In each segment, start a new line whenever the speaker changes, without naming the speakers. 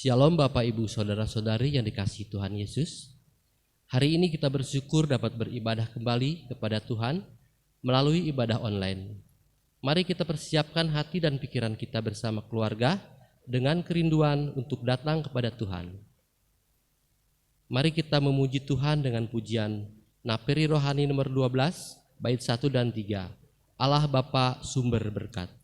Shalom Bapak Ibu Saudara-saudari yang dikasihi Tuhan Yesus. Hari ini kita bersyukur dapat beribadah kembali kepada Tuhan melalui ibadah online. Mari kita persiapkan hati dan pikiran kita bersama keluarga dengan kerinduan untuk datang kepada Tuhan. Mari kita memuji Tuhan dengan pujian Naperi Rohani nomor 12, bait 1 dan 3. Allah Bapa sumber berkat.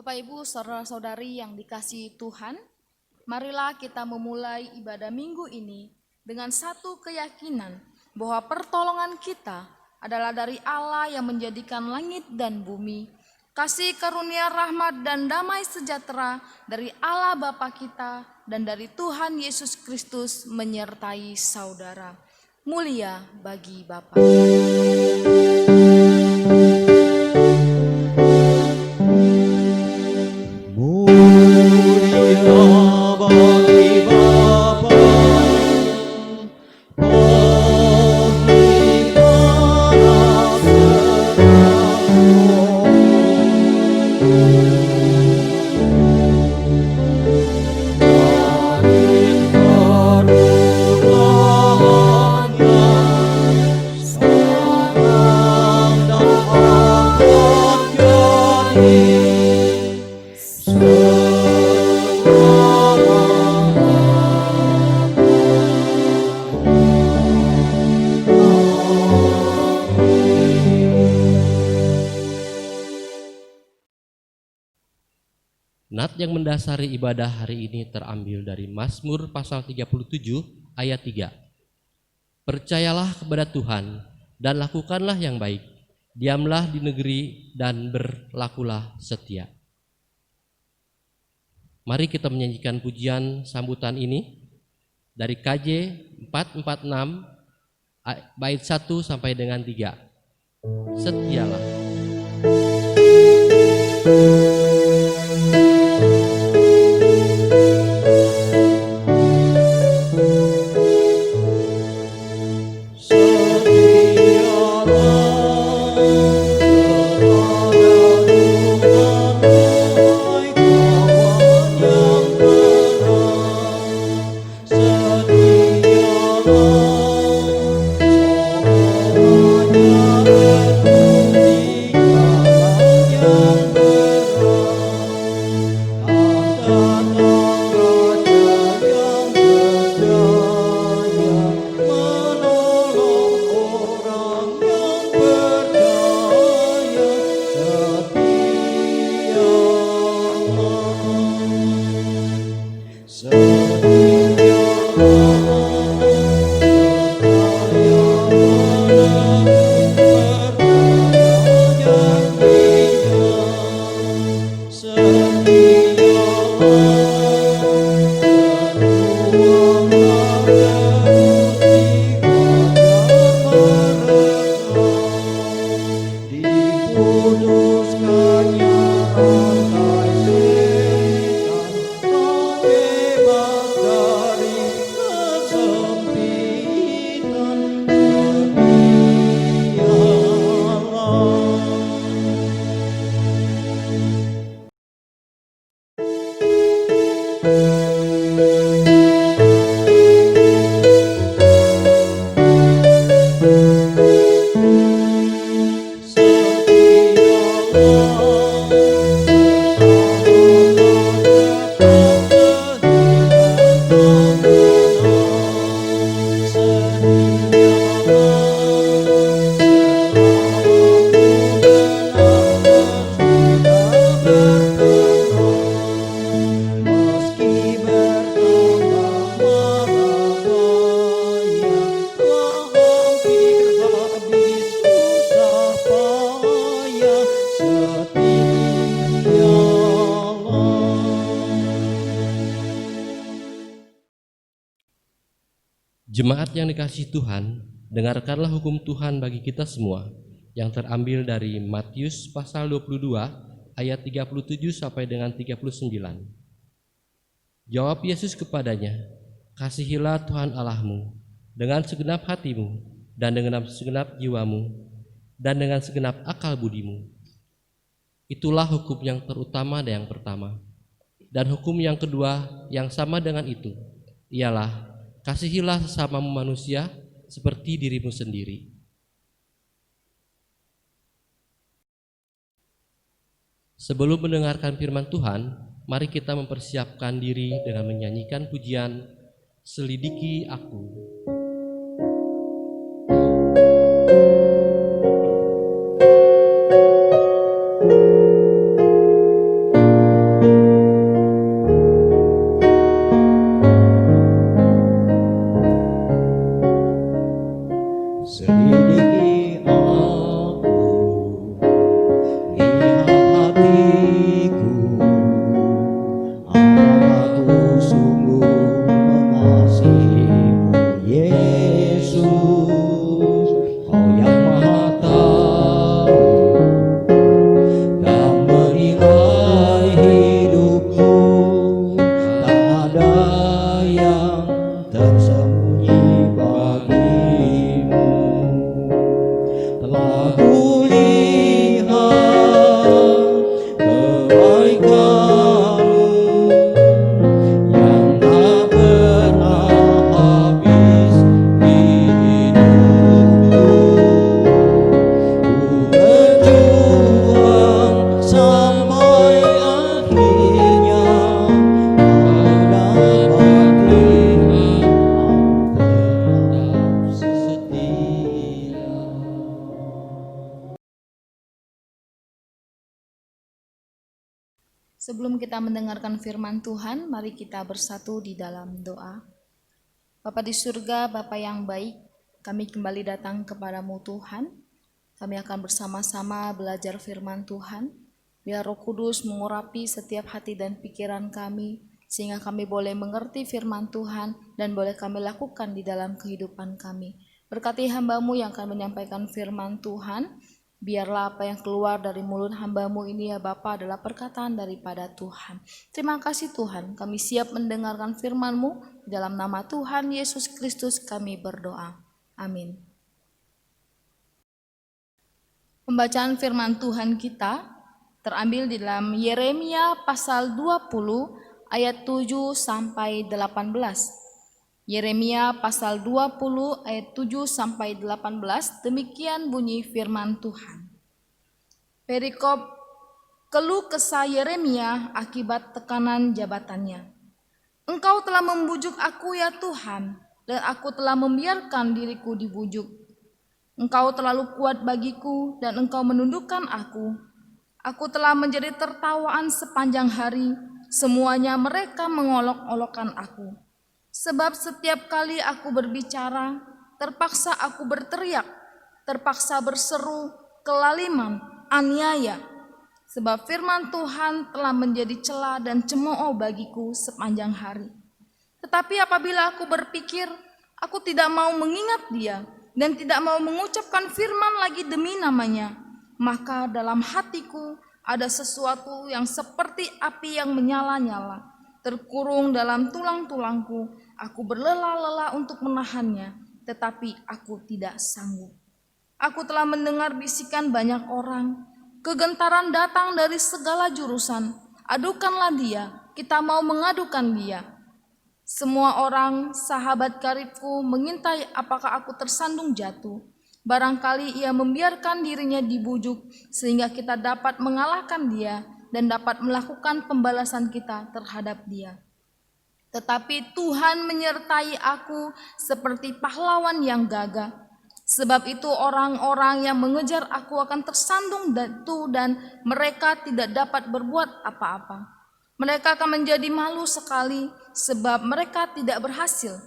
Bapak Ibu saudara-saudari yang dikasihi Tuhan, marilah kita memulai ibadah minggu ini dengan satu keyakinan bahwa pertolongan kita adalah dari Allah yang menjadikan langit dan bumi. Kasih karunia rahmat dan damai sejahtera dari Allah Bapa kita dan dari Tuhan Yesus Kristus menyertai saudara. Mulia bagi Bapa.
Nat yang mendasari ibadah hari ini terambil dari Mazmur pasal 37 ayat 3. Percayalah kepada Tuhan dan lakukanlah yang baik. Diamlah di negeri dan berlakulah setia. Mari kita menyanyikan pujian sambutan ini dari KJ 446 bait 1 sampai dengan 3. Setialah.
Setialah
Jemaat yang dikasihi Tuhan, dengarkanlah hukum Tuhan bagi kita semua yang terambil dari Matius pasal 22 ayat 37 sampai dengan 39. Jawab Yesus kepadanya, "Kasihilah Tuhan Allahmu dengan segenap hatimu dan dengan segenap jiwamu dan dengan segenap akal budimu. Itulah hukum yang terutama dan yang pertama. Dan hukum yang kedua yang sama dengan itu ialah, kasihilah sesamamu manusia seperti dirimu sendiri." Sebelum mendengarkan firman Tuhan, mari kita mempersiapkan diri dengan menyanyikan pujian "Selidiki Aku".
Selidiki aku, lihat hatiku, aku sungguh mengasihimu, Yesus, Kau yang Maha Tahu dan menilai hidupku, tak ada yang tersembunyi bagimu. Telah kulihat kebaikan-Mu yang tak pernah habis di hidupku. Ku berjuang sampai akhirnya Kau dapati Kau tetap setia.
Sebelum kita mendengarkan firman Tuhan, mari kita bersatu di dalam doa. Bapa di surga, Bapa yang baik, kami kembali datang kepadamu Tuhan. Kami akan bersama-sama belajar firman Tuhan. Biar Roh Kudus mengurapi setiap hati dan pikiran kami, sehingga kami boleh mengerti firman Tuhan dan boleh kami lakukan di dalam kehidupan kami. Berkati hamba-Mu yang akan menyampaikan firman Tuhan. Biarlah apa yang keluar dari mulut hamba-Mu ini ya Bapa adalah perkataan daripada Tuhan. Terima kasih Tuhan, kami siap mendengarkan firman-Mu. Dalam nama Tuhan Yesus Kristus kami berdoa. Amin. Pembacaan firman Tuhan kita terambil di dalam Yeremia pasal 20 ayat 7 sampai 18. Yeremia pasal 20 ayat 7 sampai 18, demikian bunyi firman Tuhan. Perikop keluh kesah Yeremia akibat tekanan jabatannya. Engkau telah membujuk aku ya Tuhan, dan aku telah membiarkan diriku dibujuk. Engkau terlalu kuat bagiku dan engkau menundukkan aku. Aku telah menjadi tertawaan sepanjang hari, semuanya mereka mengolok-olokkan aku. Sebab setiap kali aku berbicara, terpaksa aku berteriak, terpaksa berseru, kelaliman, aniaya. Sebab firman Tuhan telah menjadi cela dan cemooh bagiku sepanjang hari. Tetapi apabila aku berpikir, aku tidak mau mengingat Dia dan tidak mau mengucapkan firman lagi demi namanya, maka dalam hatiku ada sesuatu yang seperti api yang menyala-nyala, terkurung dalam tulang-tulangku. Aku berlelah-lelah untuk menahannya, tetapi aku tidak sanggup. Aku telah mendengar bisikan banyak orang, kegentaran datang dari segala jurusan. Adukanlah Dia, kita mau mengadukan Dia. Semua orang, sahabat karibku, mengintai apakah aku tersandung jatuh. Barangkali ia membiarkan dirinya dibujuk, sehingga kita dapat mengalahkan Dia dan dapat melakukan pembalasan kita terhadap Dia. Tetapi Tuhan menyertai aku seperti pahlawan yang gagah. Sebab itu orang-orang yang mengejar aku akan tersandung dan mereka tidak dapat berbuat apa-apa. Mereka akan menjadi malu sekali sebab mereka tidak berhasil.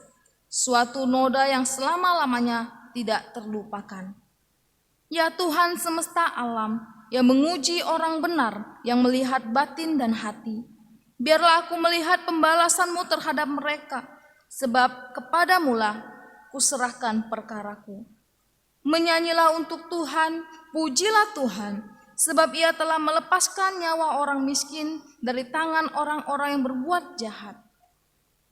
Suatu noda yang selama-lamanya tidak terlupakan. Ya Tuhan semesta alam yang menguji orang benar, yang melihat batin dan hati. Biarlah aku melihat pembalasan-Mu terhadap mereka, sebab kepadamu-lah kuserahkan perkaraku. Menyanyilah untuk Tuhan, pujilah Tuhan, sebab Ia telah melepaskan nyawa orang miskin dari tangan orang-orang yang berbuat jahat.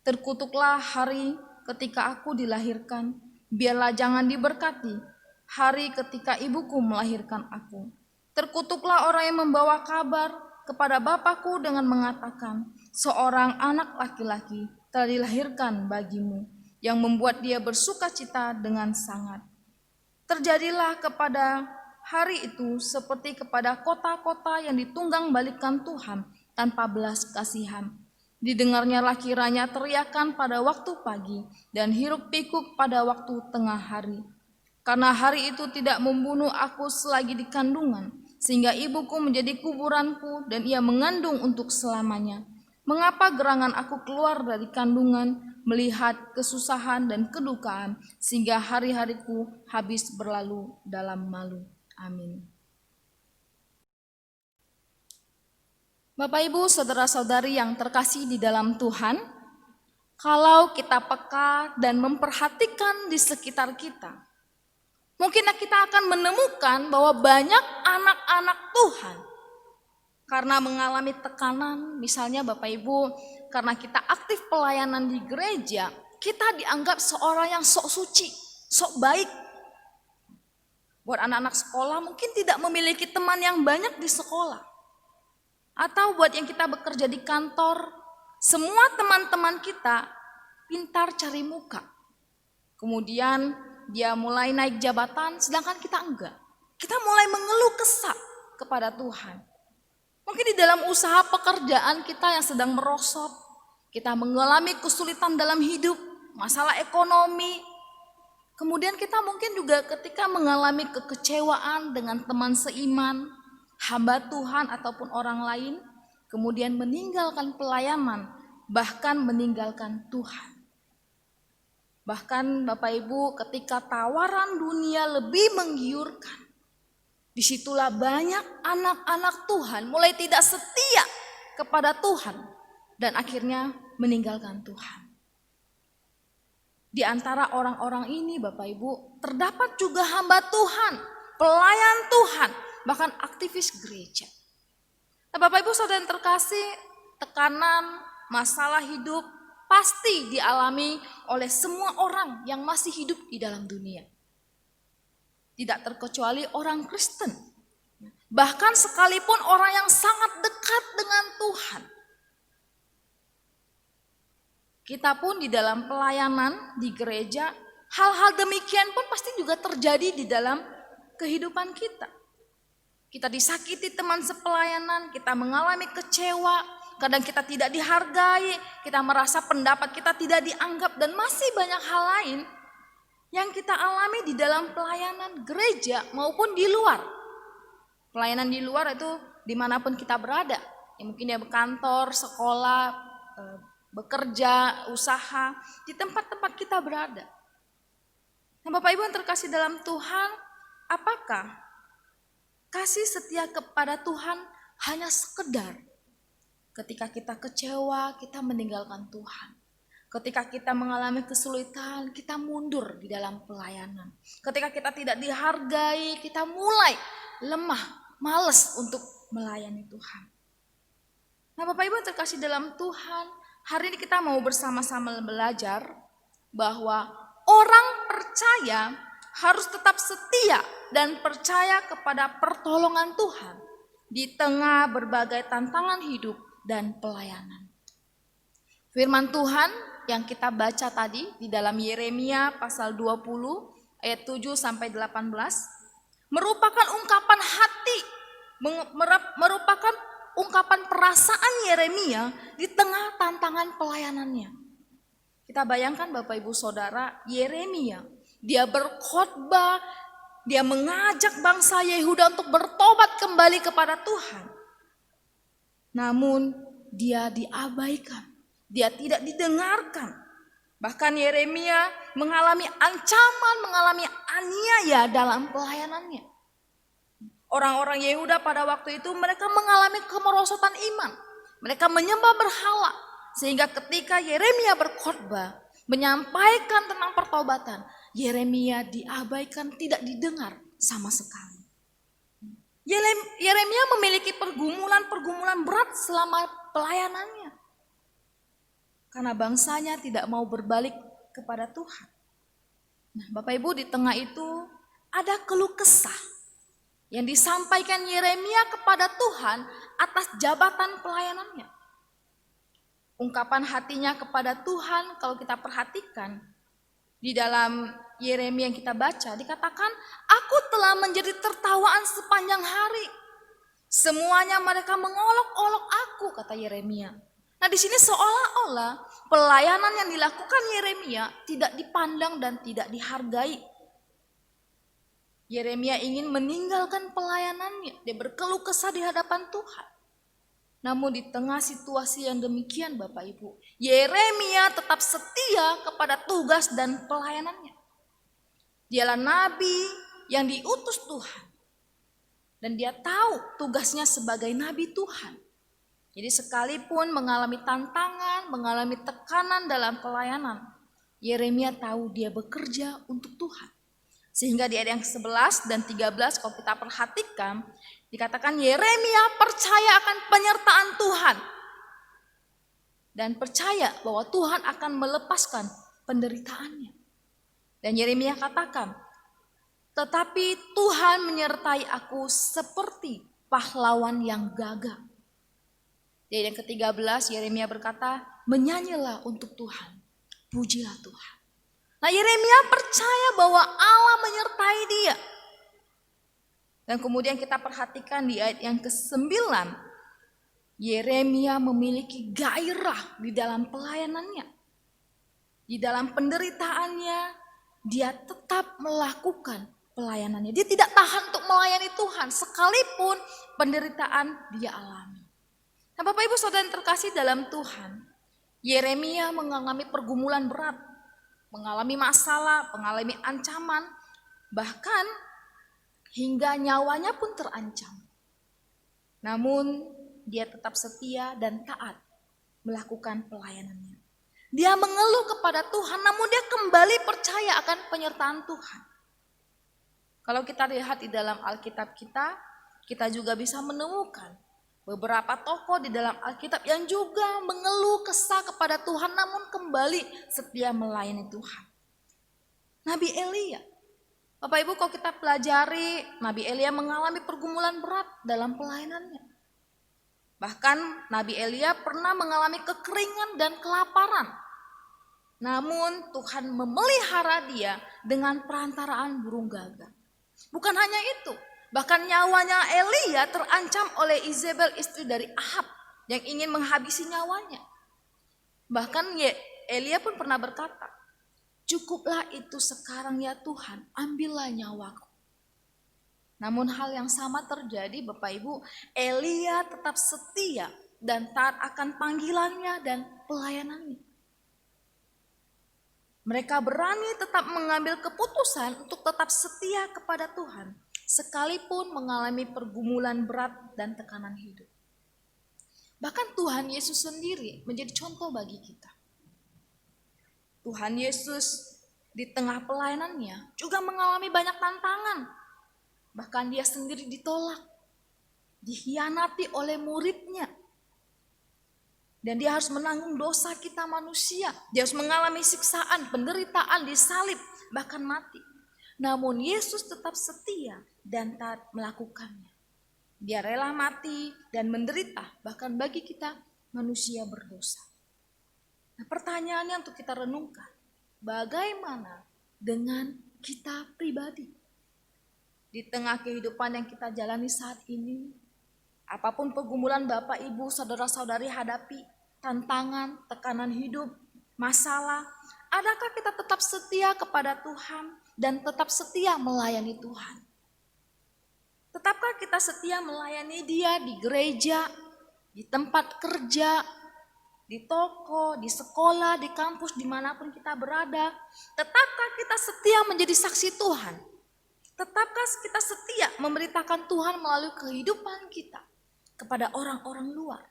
Terkutuklah hari ketika aku dilahirkan, biarlah jangan diberkati hari ketika ibuku melahirkan aku. Terkutuklah orang yang membawa kabar kepada bapakku dengan mengatakan, seorang anak laki-laki telah dilahirkan bagimu, yang membuat dia bersuka cita dengan sangat. Terjadilah kepada hari itu seperti kepada kota-kota yang ditunggang balikan Tuhan tanpa belas kasihan. Didengarnyalah kiranya teriakan pada waktu pagi dan hiruk pikuk pada waktu tengah hari. Karena hari itu tidak membunuh aku selagi di kandungan, sehingga ibuku menjadi kuburanku dan ia mengandung untuk selamanya. Mengapa gerangan aku keluar dari kandungan, melihat kesusahan dan kedukaan, sehingga hari-hariku habis berlalu dalam malu. Amin. Bapak, Ibu, saudara-saudari yang terkasih di dalam Tuhan, kalau kita peka dan memperhatikan di sekitar kita, mungkin kita akan menemukan bahwa banyak anak-anak Tuhan karena mengalami tekanan, misalnya Bapak Ibu, karena kita aktif pelayanan di gereja, kita dianggap seorang yang sok suci, sok baik. Buat anak-anak sekolah mungkin tidak memiliki teman yang banyak di sekolah. Atau buat yang kita bekerja di kantor, semua teman-teman kita pintar cari muka. Kemudian dia mulai naik jabatan, sedangkan kita enggak. Kita mulai mengeluh kesah kepada Tuhan. Mungkin di dalam usaha pekerjaan kita yang sedang merosot, kita mengalami kesulitan dalam hidup, masalah ekonomi. Kemudian kita mungkin juga ketika mengalami kekecewaan dengan teman seiman, hamba Tuhan ataupun orang lain, kemudian meninggalkan pelayanan, bahkan meninggalkan Tuhan. Bahkan Bapak Ibu, ketika tawaran dunia lebih menggiurkan, disitulah banyak anak-anak Tuhan mulai tidak setia kepada Tuhan dan akhirnya meninggalkan Tuhan. Di antara orang-orang ini Bapak Ibu, terdapat juga hamba Tuhan, pelayan Tuhan, bahkan aktivis gereja. Nah, Bapak Ibu saudara yang terkasih, tekanan, masalah hidup pasti dialami oleh semua orang yang masih hidup di dalam dunia. Tidak terkecuali orang Kristen. Bahkan sekalipun orang yang sangat dekat dengan Tuhan. Kita pun di dalam pelayanan di gereja, hal-hal demikian pun pasti juga terjadi di dalam kehidupan kita. Kita disakiti teman sepelayanan, kita mengalami kecewa, kadang kita tidak dihargai, kita merasa pendapat kita tidak dianggap, dan masih banyak hal lain yang kita alami di dalam pelayanan gereja maupun di luar. Pelayanan di luar itu dimanapun kita berada, ya mungkin ya kantor, sekolah, bekerja, usaha, di tempat-tempat kita berada. Nah, Bapak Ibu yang terkasih dalam Tuhan, apakah kasih setia kepada Tuhan hanya sekedar ketika kita kecewa, kita meninggalkan Tuhan? Ketika kita mengalami kesulitan, kita mundur di dalam pelayanan. Ketika kita tidak dihargai, kita mulai lemah, malas untuk melayani Tuhan. Nah, Bapak Ibu yang terkasih dalam Tuhan, hari ini kita mau bersama-sama belajar bahwa orang percaya harus tetap setia dan percaya kepada pertolongan Tuhan di tengah berbagai tantangan hidup dan pelayanan. Firman Tuhan yang kita baca tadi di dalam Yeremia pasal 20 ayat 7 sampai 18 merupakan ungkapan hati, merupakan ungkapan perasaan Yeremia di tengah tantangan pelayanannya. Kita bayangkan Bapak Ibu Saudara, Yeremia, dia berkhotbah, dia mengajak bangsa Yehuda untuk bertobat kembali kepada Tuhan. Namun dia diabaikan, dia tidak didengarkan. Bahkan Yeremia mengalami ancaman, mengalami aniaya dalam pelayanannya. Orang-orang Yehuda pada waktu itu mereka mengalami kemerosotan iman. Mereka menyembah berhala. Sehingga ketika Yeremia berkhotbah, menyampaikan tentang pertobatan, Yeremia diabaikan, tidak didengar sama sekali. Yeremia memiliki pergumulan-pergumulan berat selama pelayanannya. Karena bangsanya tidak mau berbalik kepada Tuhan. Nah, Bapak Ibu, di tengah itu ada keluh kesah yang disampaikan Yeremia kepada Tuhan atas jabatan pelayanannya. Ungkapan hatinya kepada Tuhan kalau kita perhatikan di dalam Yeremia yang kita baca dikatakan, aku telah menjadi tertawaan sepanjang hari. Semuanya mereka mengolok-olok aku, kata Yeremia. Nah, di sini seolah-olah pelayanan yang dilakukan Yeremia tidak dipandang dan tidak dihargai. Yeremia ingin meninggalkan pelayanannya, dia berkeluh kesah di hadapan Tuhan. Namun di tengah situasi yang demikian Bapak Ibu, Yeremia tetap setia kepada tugas dan pelayanannya. Dialah nabi yang diutus Tuhan. Dan dia tahu tugasnya sebagai nabi Tuhan. Jadi sekalipun mengalami tantangan, mengalami tekanan dalam pelayanan, Yeremia tahu dia bekerja untuk Tuhan. Sehingga di ayat yang 11 dan 13 kalau kita perhatikan, dikatakan Yeremia percaya akan penyertaan Tuhan. Dan percaya bahwa Tuhan akan melepaskan penderitaannya. Dan Yeremia katakan, tetapi Tuhan menyertai aku seperti pahlawan yang gagah. Di ayat yang ke-13 Yeremia berkata, menyanyilah untuk Tuhan, pujilah Tuhan. Nah, Yeremia percaya bahwa Allah menyertai dia. Dan kemudian kita perhatikan di ayat yang ke-9, Yeremia memiliki gairah di dalam pelayanannya. Di dalam penderitaannya, dia tetap melakukan pelayanannya. Dia tidak tahan untuk melayani Tuhan, sekalipun penderitaan dia alami. Nah, Bapak Ibu Saudara yang terkasih dalam Tuhan, Yeremia mengalami pergumulan berat, mengalami masalah, mengalami ancaman, bahkan hingga nyawanya pun terancam. Namun dia tetap setia dan taat melakukan pelayanannya. Dia mengeluh kepada Tuhan, namun dia kembali percaya akan penyertaan Tuhan. Kalau kita lihat di dalam Alkitab kita juga bisa menemukan beberapa tokoh di dalam Alkitab yang juga mengeluh kesah kepada Tuhan namun kembali setia melayani Tuhan. Nabi Elia. Bapak Ibu kalau kita pelajari, Nabi Elia mengalami pergumulan berat dalam pelayanannya. Bahkan Nabi Elia pernah mengalami kekeringan dan kelaparan. Namun Tuhan memelihara dia dengan perantaraan burung gagak. Bukan hanya itu. Bahkan nyawanya Elia terancam oleh Izebel, istri dari Ahab, yang ingin menghabisi nyawanya. Bahkan Elia pun pernah berkata, cukuplah itu sekarang ya Tuhan, ambillah nyawaku. Namun hal yang sama terjadi Bapak Ibu, Elia tetap setia dan taat akan panggilannya dan pelayanannya. Mereka berani tetap mengambil keputusan untuk tetap setia kepada Tuhan, sekalipun mengalami pergumulan berat dan tekanan hidup. Bahkan Tuhan Yesus sendiri menjadi contoh bagi kita. Tuhan Yesus di tengah pelayanannya juga mengalami banyak tantangan. Bahkan dia sendiri ditolak, dikhianati oleh muridnya. Dan dia harus menanggung dosa kita manusia. Dia harus mengalami siksaan, penderitaan, disalib, bahkan mati. Namun Yesus tetap setia dan taat melakukannya. Dia rela mati dan menderita bahkan bagi kita manusia berdosa. Nah, pertanyaannya untuk kita renungkan, bagaimana dengan kita pribadi? Di tengah kehidupan yang kita jalani saat ini, apapun pergumulan Bapak, Ibu, saudara-saudari hadapi, tantangan, tekanan hidup, masalah, adakah kita tetap setia kepada Tuhan dan tetap setia melayani Tuhan? Tetapkah kita setia melayani Dia di gereja, di tempat kerja, di toko, di sekolah, di kampus, dimanapun kita berada? Tetapkah kita setia menjadi saksi Tuhan? Tetapkah kita setia memberitakan Tuhan melalui kehidupan kita kepada orang-orang luar?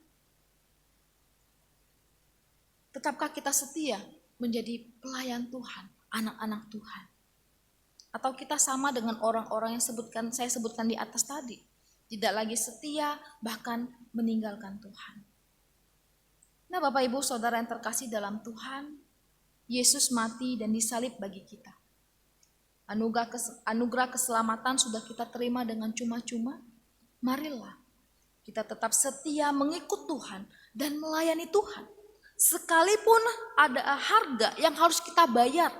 Tetapkah kita setia menjadi pelayan Tuhan, anak-anak Tuhan? Atau kita sama dengan orang-orang yang saya sebutkan di atas tadi, tidak lagi setia, bahkan meninggalkan Tuhan? Nah, Bapak Ibu Saudara yang terkasih dalam Tuhan, Yesus mati dan disalib bagi kita. Anugerah keselamatan sudah kita terima dengan cuma-cuma. Marilah kita tetap setia mengikut Tuhan dan melayani Tuhan. Sekalipun ada harga yang harus kita bayar.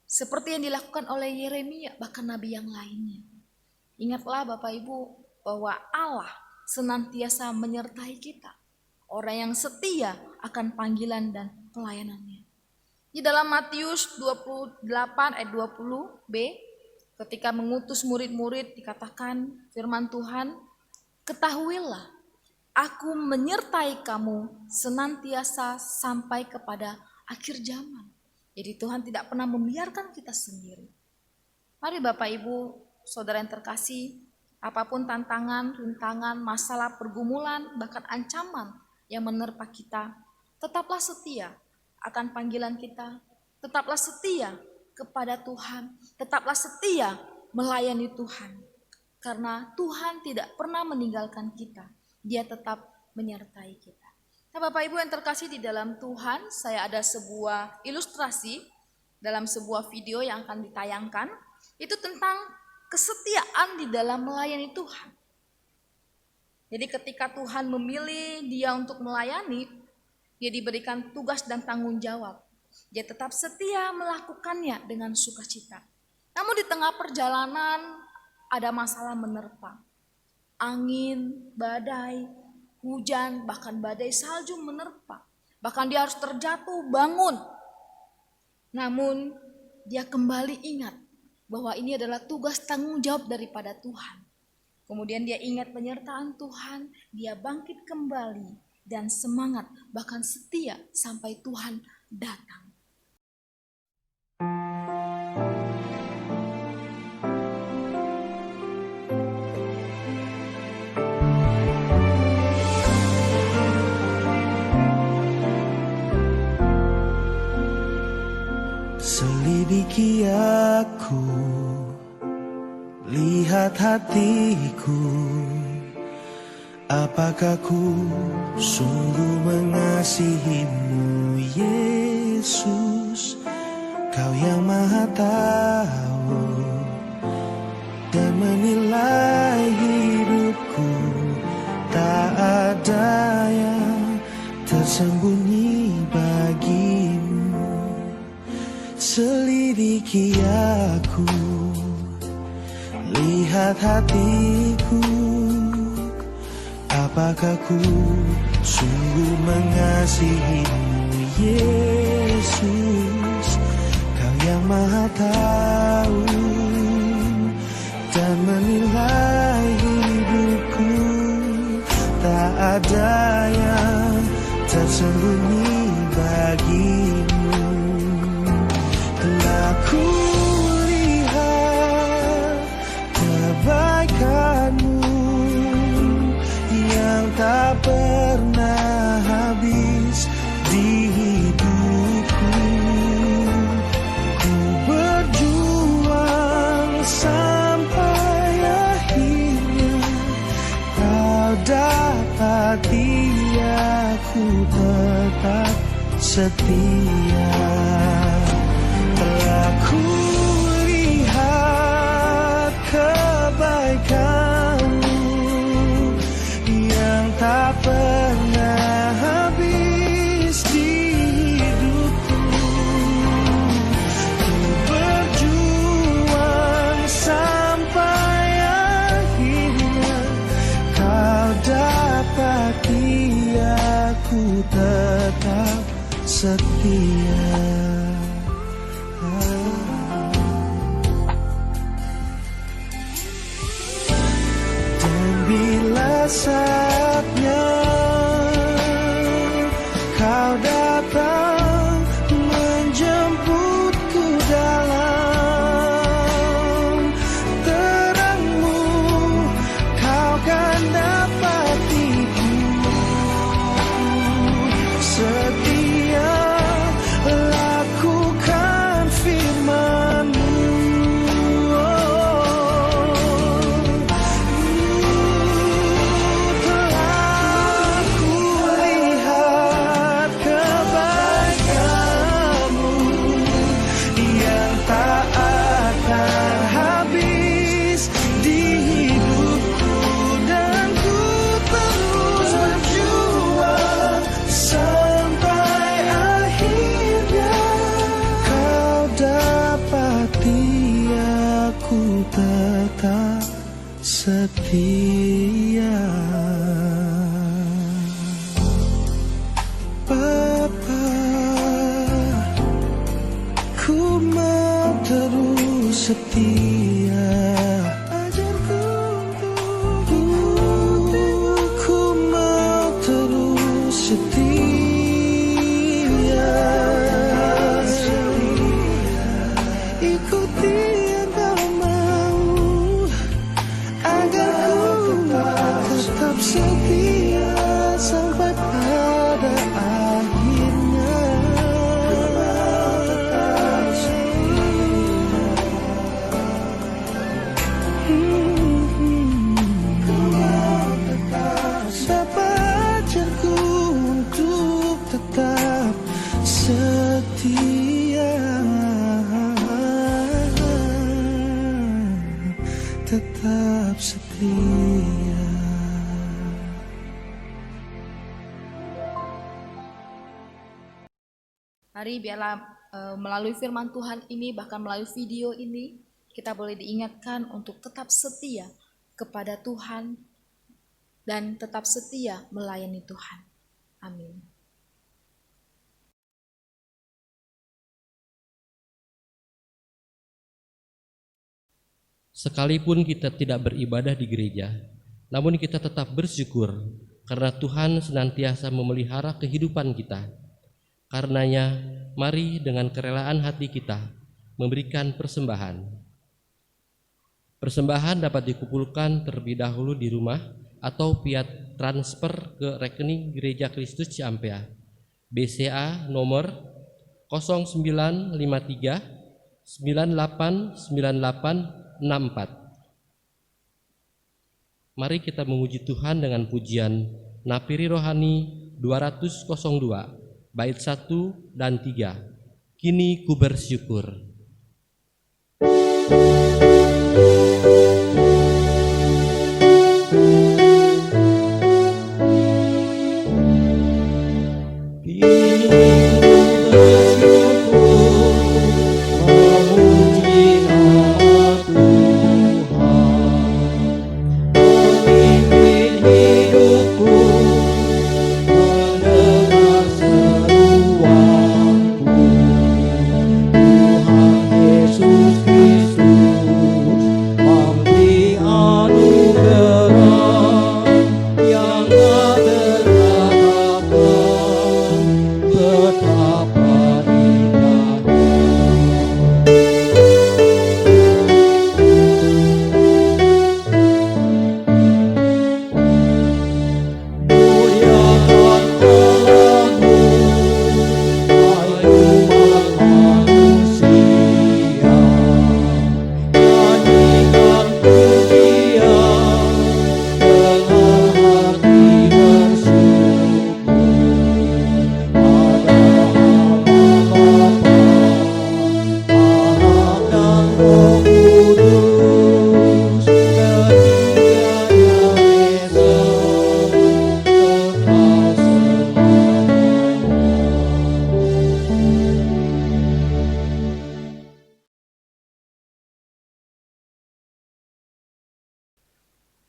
Seperti yang dilakukan oleh Yeremia, bahkan nabi yang lainnya. Ingatlah Bapak Ibu bahwa Allah senantiasa menyertai kita. Orang yang setia akan panggilan dan pelayanannya. Di dalam Matius 28 ayat 20b, ketika mengutus murid-murid dikatakan firman Tuhan, ketahuilah, aku menyertai kamu senantiasa sampai kepada akhir zaman. Jadi Tuhan tidak pernah membiarkan kita sendiri. Mari Bapak Ibu, Saudara yang terkasih, apapun tantangan, rintangan, masalah, pergumulan, bahkan ancaman yang menerpa kita, tetaplah setia akan panggilan kita, tetaplah setia kepada Tuhan, tetaplah setia melayani Tuhan. Karena Tuhan tidak pernah meninggalkan kita, Dia tetap menyertai kita. Nah, Bapak Ibu yang terkasih di dalam Tuhan, saya ada sebuah ilustrasi dalam sebuah video yang akan ditayangkan, itu tentang kesetiaan di dalam melayani Tuhan. Jadi ketika Tuhan memilih dia untuk melayani, dia diberikan tugas dan tanggung jawab. Dia tetap setia melakukannya dengan sukacita. Namun di tengah perjalanan ada masalah menerpa. Angin, badai, hujan, bahkan badai salju menerpa. Bahkan dia harus terjatuh bangun. Namun dia kembali ingat bahwa ini adalah tugas tanggung jawab daripada Tuhan. Kemudian dia ingat penyertaan Tuhan, dia bangkit kembali. Dan semangat, bahkan setia sampai Tuhan datang.
Selidiki aku, lihat hatiku. Apakah ku sungguh mengasihimu, Yesus? Kau yang Maha Tahu dan menilai hidupku. Tak ada yang tersembunyi bagimu. Selidiki aku, lihat hatiku. Apakah ku sungguh mengasihimu, Yesus? Kau yang Maha Tahu dan menilai hidupku. Tak ada yang tersembunyi bagimu. Telah ku lihat kebaikanmu yang tak pernah habis di hidupku. Ku berjuang sampai akhirnya kau dapati aku tetap setia. Telah ku lihat kebaikanmu yang tak pernah habis di hidupku. Ku berjuang sampai akhirnya kau dapati aku tetap setia. Dan bila saatnya kau datang menjemputku dalam terangmu, kau kan dapatiku setia. setia. Ajarku ku mau terus setia. Ikuti yang kau mau, agar ku tetap setia sampai pada akhirnya. Bapa ajarku untuk tetap setia, tetap setia.
Mari biarlah melalui firman Tuhan ini, bahkan melalui video ini, kita boleh diingatkan untuk tetap setia kepada Tuhan dan tetap setia melayani Tuhan. Amin.
Sekalipun kita tidak beribadah di gereja, namun kita tetap bersyukur karena Tuhan senantiasa memelihara kehidupan kita. Karenanya, mari dengan kerelaan hati kita memberikan persembahan. Persembahan dapat dikumpulkan terlebih dahulu di rumah atau via transfer ke rekening Gereja Kristus Ciampea, BCA nomor 0953 989864. Mari kita memuji Tuhan dengan pujian Napiri Rohani 202 bait 1 dan 3. Kini ku bersyukur.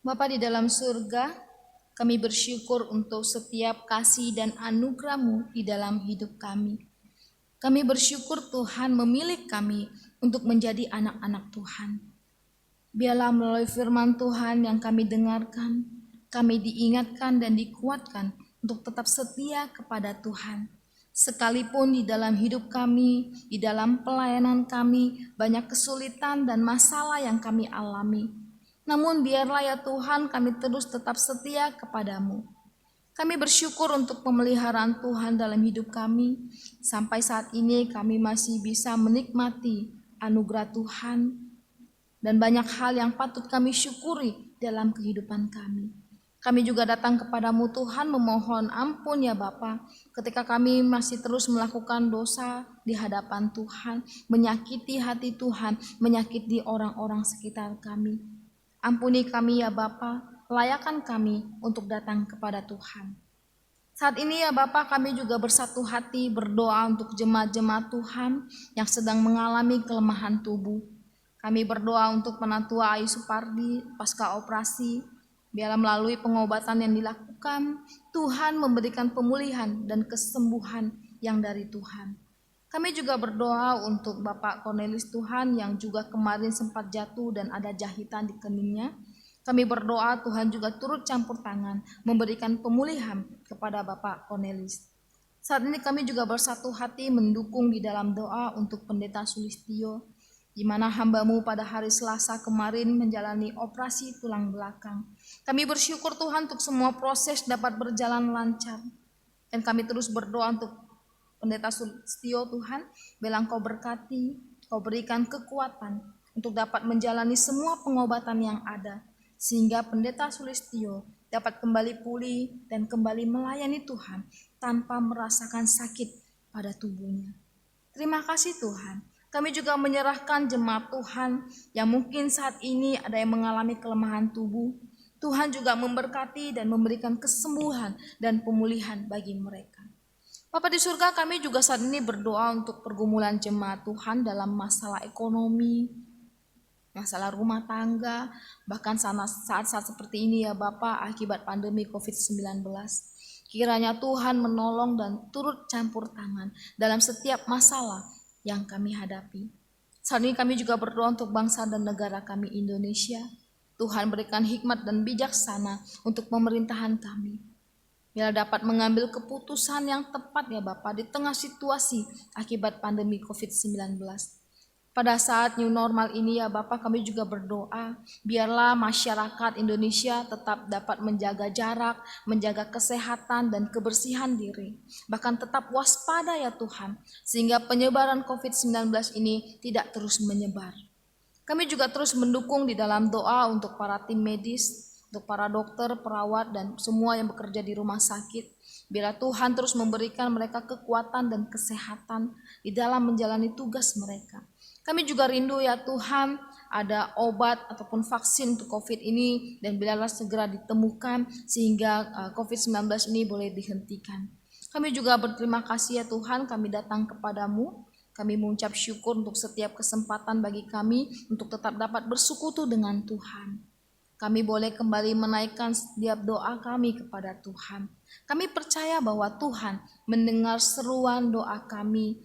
Bapa di dalam surga, kami bersyukur untuk setiap kasih dan anugerah-Mu di dalam hidup kami. Kami bersyukur Tuhan memilih kami untuk menjadi anak-anak Tuhan. Biarlah melalui firman Tuhan yang kami dengarkan, kami diingatkan dan dikuatkan untuk tetap setia kepada Tuhan. Sekalipun di dalam hidup kami, di dalam pelayanan kami, banyak kesulitan dan masalah yang kami alami. Namun biarlah ya Tuhan kami terus tetap setia kepadamu. Kami bersyukur untuk pemeliharaan Tuhan dalam hidup kami. Sampai saat ini kami masih bisa menikmati anugerah Tuhan. Dan banyak hal yang patut kami syukuri dalam kehidupan kami. Kami juga datang kepadamu Tuhan memohon ampun ya Bapa. Ketika kami masih terus melakukan dosa di hadapan Tuhan. Menyakiti hati Tuhan, menyakiti orang-orang sekitar kami. Ampuni kami ya Bapa, layakkan kami untuk datang kepada Tuhan. Saat ini ya Bapa kami juga bersatu hati berdoa untuk jemaat-jemaat Tuhan yang sedang mengalami kelemahan tubuh. Kami berdoa untuk Penatua Ayu Supardi pasca operasi. Biarlah melalui pengobatan yang dilakukan, Tuhan memberikan pemulihan dan kesembuhan yang dari Tuhan. Kami juga berdoa untuk Bapak Cornelis Tuhan yang juga kemarin sempat jatuh dan ada jahitan di keningnya. Kami berdoa Tuhan juga turut campur tangan memberikan pemulihan kepada Bapak Cornelis. Saat ini kami juga bersatu hati mendukung di dalam doa untuk Pendeta Sulistyo, di mana hamba-Mu pada hari Selasa kemarin menjalani operasi tulang belakang. Kami bersyukur Tuhan untuk semua proses dapat berjalan lancar. Dan kami terus berdoa untuk Pendeta Sulistyo Tuhan, bilang Kau berkati, Kau berikan kekuatan untuk dapat menjalani semua pengobatan yang ada, sehingga Pendeta Sulistyo dapat kembali pulih dan kembali melayani Tuhan tanpa merasakan sakit pada tubuhnya. Terima kasih Tuhan. Kami juga menyerahkan jemaat Tuhan yang mungkin saat ini ada yang mengalami kelemahan tubuh. Tuhan juga memberkati dan memberikan kesembuhan dan pemulihan bagi mereka. Bapa di surga, kami juga saat ini berdoa untuk pergumulan jemaat Tuhan dalam masalah ekonomi, masalah rumah tangga, bahkan saat-saat seperti ini ya Bapak akibat pandemi COVID-19. Kiranya Tuhan menolong dan turut campur tangan dalam setiap masalah yang kami hadapi. Saat ini kami juga berdoa untuk bangsa dan negara kami Indonesia. Tuhan berikan hikmat dan bijaksana untuk pemerintahan kami. Bila dapat mengambil keputusan yang tepat ya Bapak di tengah situasi akibat pandemi COVID-19. Pada saat new normal ini ya Bapak, kami juga berdoa biarlah masyarakat Indonesia tetap dapat menjaga jarak, menjaga kesehatan dan kebersihan diri. Bahkan tetap waspada ya Tuhan, sehingga penyebaran COVID-19 ini tidak terus menyebar. Kami juga terus mendukung di dalam doa untuk para tim medis, untuk para dokter, perawat, dan semua yang bekerja di rumah sakit. Bila Tuhan terus memberikan mereka kekuatan dan kesehatan di dalam menjalani tugas mereka. Kami juga rindu ya Tuhan ada obat ataupun vaksin untuk COVID ini dan biarlah segera ditemukan sehingga COVID-19 ini boleh dihentikan. Kami juga berterima kasih ya Tuhan, kami datang kepadamu. Kami mengucap syukur untuk setiap kesempatan bagi kami untuk tetap dapat bersekutu dengan Tuhan. Kami boleh kembali menaikkan setiap doa kami kepada Tuhan. Kami percaya bahwa Tuhan mendengar seruan doa kami,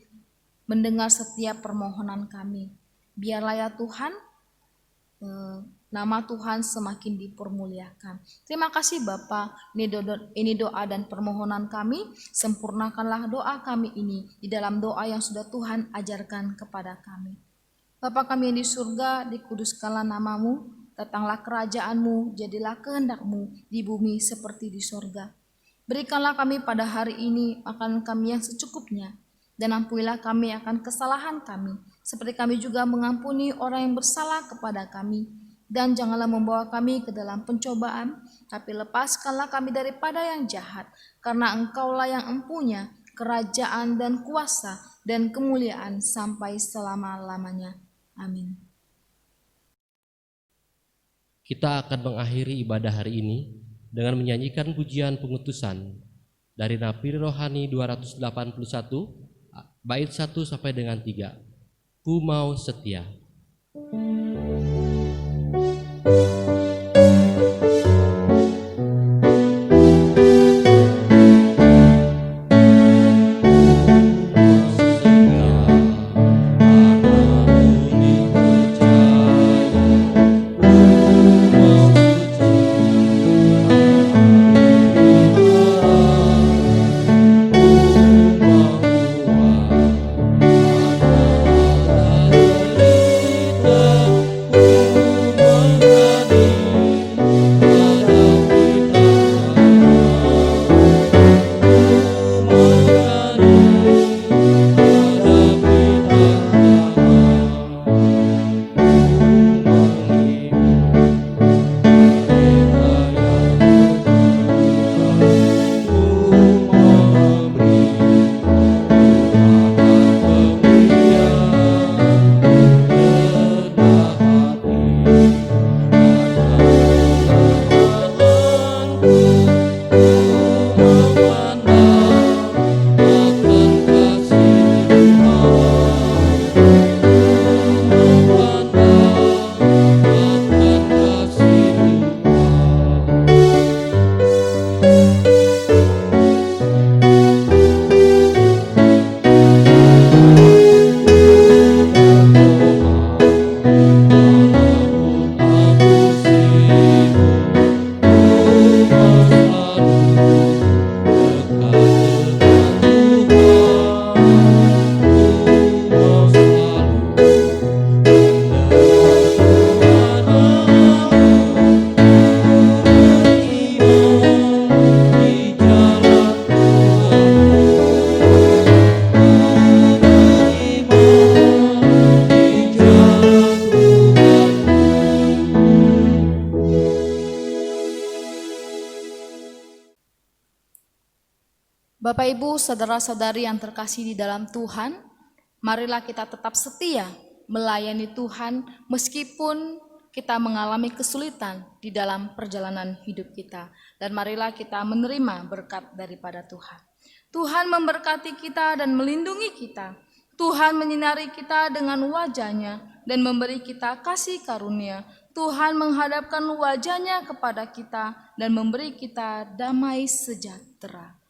mendengar setiap permohonan kami. Biarlah ya Tuhan, nama Tuhan semakin dipermuliakan. Terima kasih Bapa, ini doa dan permohonan kami. Sempurnakanlah doa kami ini di dalam doa yang sudah Tuhan ajarkan kepada kami. Bapa kami yang di surga, dikuduskanlah namamu. Datanglah kerajaan-Mu, jadilah kehendak-Mu di bumi seperti di sorga. Berikanlah kami pada hari ini makanan kami yang secukupnya, dan ampunilah kami akan kesalahan kami, seperti kami juga mengampuni orang yang bersalah kepada kami. Dan janganlah membawa kami ke dalam pencobaan, tapi lepaskanlah kami daripada yang jahat, karena Engkaulah yang empunya kerajaan dan kuasa dan kemuliaan sampai selama-lamanya. Amin.
Kita akan mengakhiri ibadah hari ini dengan menyanyikan pujian pengutusan dari Napir Rohani 281, bait 1 sampai dengan 3. Ku mau setia.
Ku
Bapak Ibu, saudara-saudari yang terkasih di dalam Tuhan, marilah kita tetap setia melayani Tuhan meskipun kita mengalami kesulitan di dalam perjalanan hidup kita. Dan marilah kita menerima berkat daripada Tuhan. Tuhan memberkati kita dan melindungi kita. Tuhan menyinari kita dengan wajah-Nya dan memberi kita kasih karunia. Tuhan menghadapkan wajah-Nya kepada kita dan memberi kita damai sejahtera.